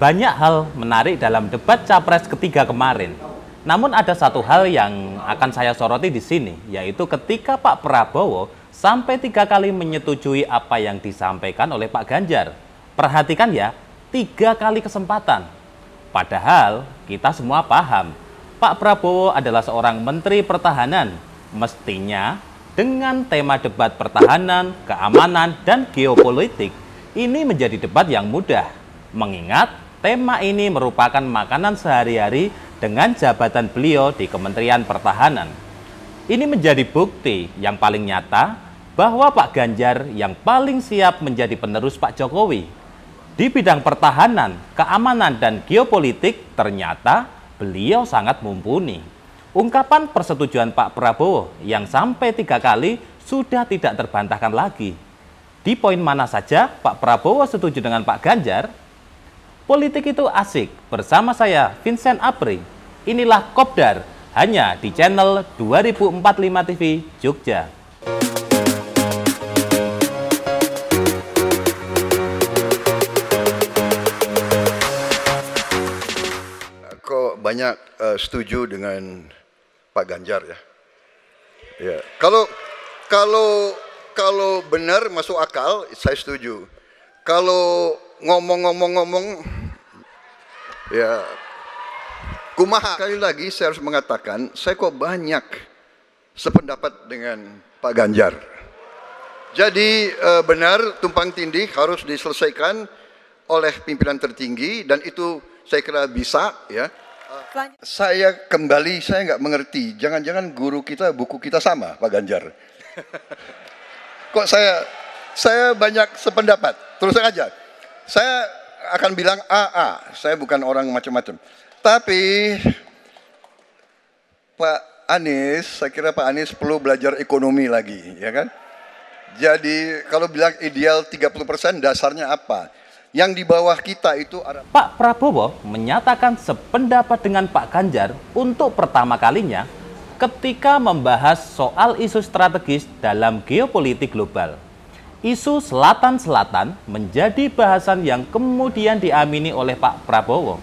Banyak hal menarik dalam debat Capres ketiga kemarin. Namun ada satu hal yang akan saya soroti di sini, yaitu ketika Pak Prabowo sampai 3 kali menyetujui apa yang disampaikan oleh Pak Ganjar. Perhatikan ya, 3 kali kesempatan. Padahal kita semua paham, Pak Prabowo adalah seorang Menteri Pertahanan. Mestinya dengan tema debat pertahanan, keamanan, dan geopolitik, ini menjadi debat yang mudah. Mengingat tema ini merupakan makanan sehari-hari dengan jabatan beliau di Kementerian Pertahanan. Ini menjadi bukti yang paling nyata bahwa Pak Ganjar yang paling siap menjadi penerus Pak Jokowi. Di bidang pertahanan, keamanan, dan geopolitik ternyata beliau sangat mumpuni. Ungkapan persetujuan Pak Prabowo yang sampai 3 kali sudah tidak terbantahkan lagi. Di poin mana saja Pak Prabowo setuju dengan Pak Ganjar? Politik itu asik, bersama saya Vincent Apri. Inilah Kopdar, hanya di channel 2045 TV Jogja. Kok banyak setuju dengan Pak Ganjar ya? Ya, kalau benar masuk akal, saya setuju. Kalau ngomong-ngomong, ya, kumaha. Sekali lagi saya harus mengatakan, saya kok banyak sependapat dengan Pak Ganjar. Jadi benar tumpang tindih harus diselesaikan oleh pimpinan tertinggi dan itu saya kira bisa ya. Saya nggak mengerti. Jangan-jangan guru kita, buku kita sama, Pak Ganjar. Kok saya banyak sependapat. Terus aja. Saya akan bilang AA. Saya bukan orang macam-macam. Tapi Pak Anies, saya kira Pak Anies perlu belajar ekonomi lagi, ya kan? Jadi kalau bilang ideal 30%, dasarnya apa? Yang di bawah kita itu ada. Pak Prabowo menyatakan sependapat dengan Pak Ganjar untuk pertama kalinya ketika membahas soal isu strategis dalam geopolitik global. Isu Selatan-Selatan menjadi bahasan yang kemudian diamini oleh Pak Prabowo.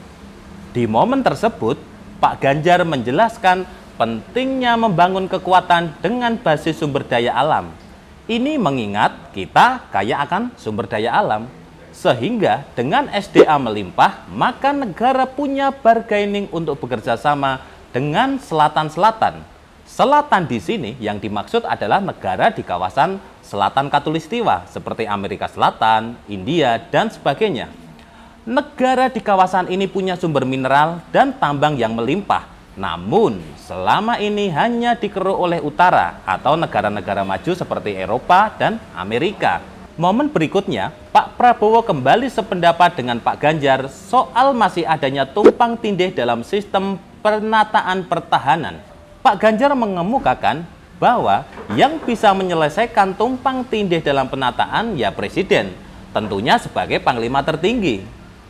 Di momen tersebut, Pak Ganjar menjelaskan pentingnya membangun kekuatan dengan basis sumber daya alam. Ini mengingat kita kaya akan sumber daya alam. Sehingga dengan SDA melimpah, maka negara punya bargaining untuk bekerja sama dengan Selatan-Selatan. Selatan di sini yang dimaksud adalah negara di kawasan Selatan Khatulistiwa seperti Amerika Selatan, India, dan sebagainya. Negara di kawasan ini punya sumber mineral dan tambang yang melimpah. Namun, selama ini hanya dikeruk oleh utara atau negara-negara maju seperti Eropa dan Amerika. Momen berikutnya, Pak Prabowo kembali sependapat dengan Pak Ganjar soal masih adanya tumpang tindih dalam sistem penataan pertahanan. Pak Ganjar mengemukakan bahwa yang bisa menyelesaikan tumpang tindih dalam penataan ya Presiden, tentunya sebagai Panglima tertinggi.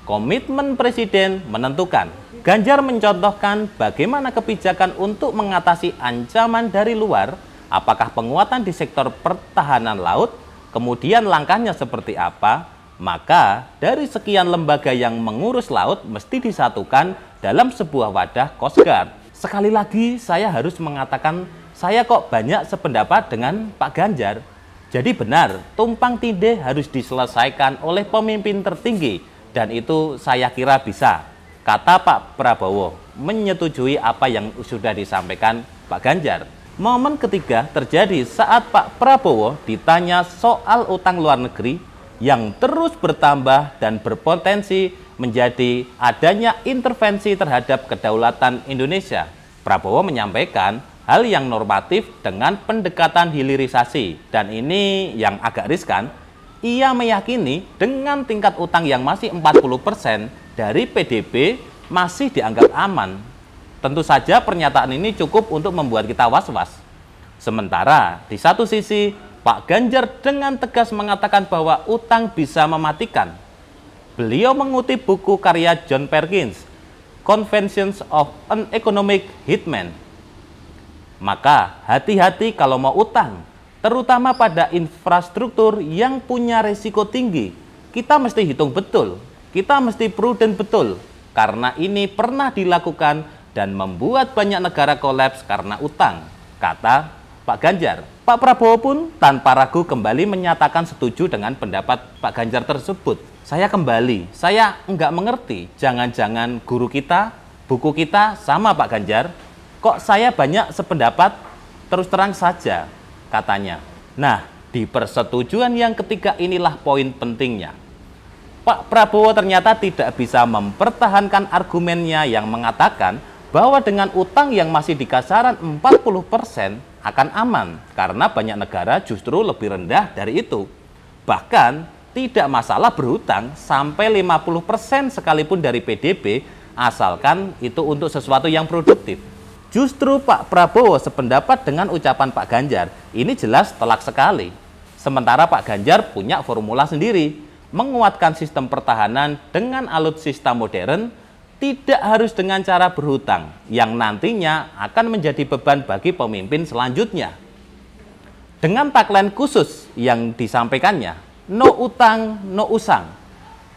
Komitmen Presiden menentukan. Ganjar mencontohkan bagaimana kebijakan untuk mengatasi ancaman dari luar, apakah penguatan di sektor pertahanan laut, kemudian langkahnya seperti apa, maka dari sekian lembaga yang mengurus laut mesti disatukan dalam sebuah wadah Coast Guard. Sekali lagi saya harus mengatakan saya kok banyak sependapat dengan Pak Ganjar. Jadi benar, tumpang tindih harus diselesaikan oleh pemimpin tertinggi dan itu saya kira bisa. Kata Pak Prabowo, menyetujui apa yang sudah disampaikan Pak Ganjar. Momen ketiga terjadi saat Pak Prabowo ditanya soal utang luar negeri yang terus bertambah dan berpotensi menjadi adanya intervensi terhadap kedaulatan Indonesia. Prabowo menyampaikan hal yang normatif dengan pendekatan hilirisasi dan ini yang agak riskan. Ia meyakini dengan tingkat utang yang masih 40% dari PDB masih dianggap aman. Tentu saja pernyataan ini cukup untuk membuat kita was-was. Sementara di satu sisi, Pak Ganjar dengan tegas mengatakan bahwa utang bisa mematikan. Beliau mengutip buku karya John Perkins, Confessions of an Economic Hitman. Maka hati-hati kalau mau utang, terutama pada infrastruktur yang punya risiko tinggi. Kita mesti hitung betul, Kita mesti prudent betul, karena ini pernah dilakukan dan membuat banyak negara kolaps karena utang, kata Pak Ganjar. Pak Prabowo pun tanpa ragu kembali menyatakan setuju dengan pendapat Pak Ganjar tersebut. Saya enggak mengerti, jangan-jangan guru kita, buku kita sama Pak Ganjar, kok saya banyak sependapat, terus terang saja, katanya. Nah, di persetujuan yang ketiga inilah poin pentingnya. Pak Prabowo ternyata tidak bisa mempertahankan argumennya yang mengatakan bahwa dengan utang yang masih di kisaran 40% akan aman, karena banyak negara justru lebih rendah dari itu. Bahkan, tidak masalah berhutang sampai 50% sekalipun dari PDB, asalkan itu untuk sesuatu yang produktif. Justru Pak Prabowo sependapat dengan ucapan Pak Ganjar, ini jelas telak sekali. Sementara Pak Ganjar punya formula sendiri, menguatkan sistem pertahanan dengan alutsista modern, tidak harus dengan cara berhutang, yang nantinya akan menjadi beban bagi pemimpin selanjutnya. Dengan tagline khusus yang disampaikannya, no utang, no usang.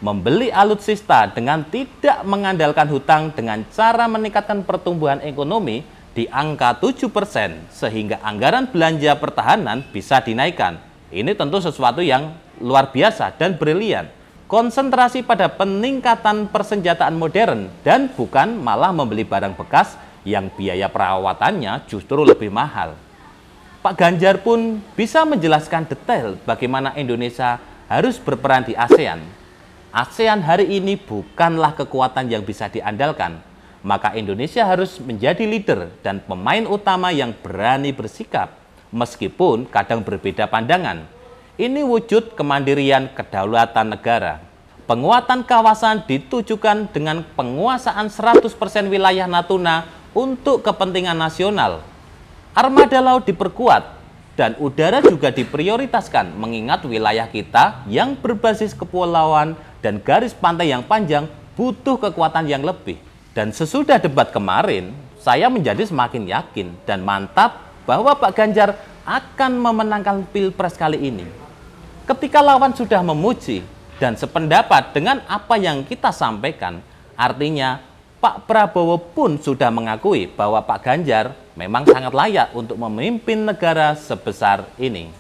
Membeli alutsista dengan tidak mengandalkan hutang dengan cara meningkatkan pertumbuhan ekonomi di angka 7%, sehingga anggaran belanja pertahanan bisa dinaikkan. Ini tentu sesuatu yang luar biasa dan brilian. Konsentrasi pada peningkatan persenjataan modern dan bukan malah membeli barang bekas yang biaya perawatannya justru lebih mahal. Pak Ganjar pun bisa menjelaskan detail bagaimana Indonesia harus berperan di ASEAN. ASEAN hari ini bukanlah kekuatan yang bisa diandalkan, maka Indonesia harus menjadi leader dan pemain utama yang berani bersikap, meskipun kadang berbeda pandangan. Ini wujud kemandirian kedaulatan negara. Penguatan kawasan ditujukan dengan penguasaan 100% wilayah Natuna untuk kepentingan nasional. Armada laut diperkuat dan udara juga diprioritaskan mengingat wilayah kita yang berbasis kepulauan dan garis pantai yang panjang butuh kekuatan yang lebih. Dan sesudah debat kemarin, saya menjadi semakin yakin dan mantap bahwa Pak Ganjar akan memenangkan Pilpres kali ini. Ketika lawan sudah memuji dan sependapat dengan apa yang kita sampaikan, artinya Pak Prabowo pun sudah mengakui bahwa Pak Ganjar memang sangat layak untuk memimpin negara sebesar ini.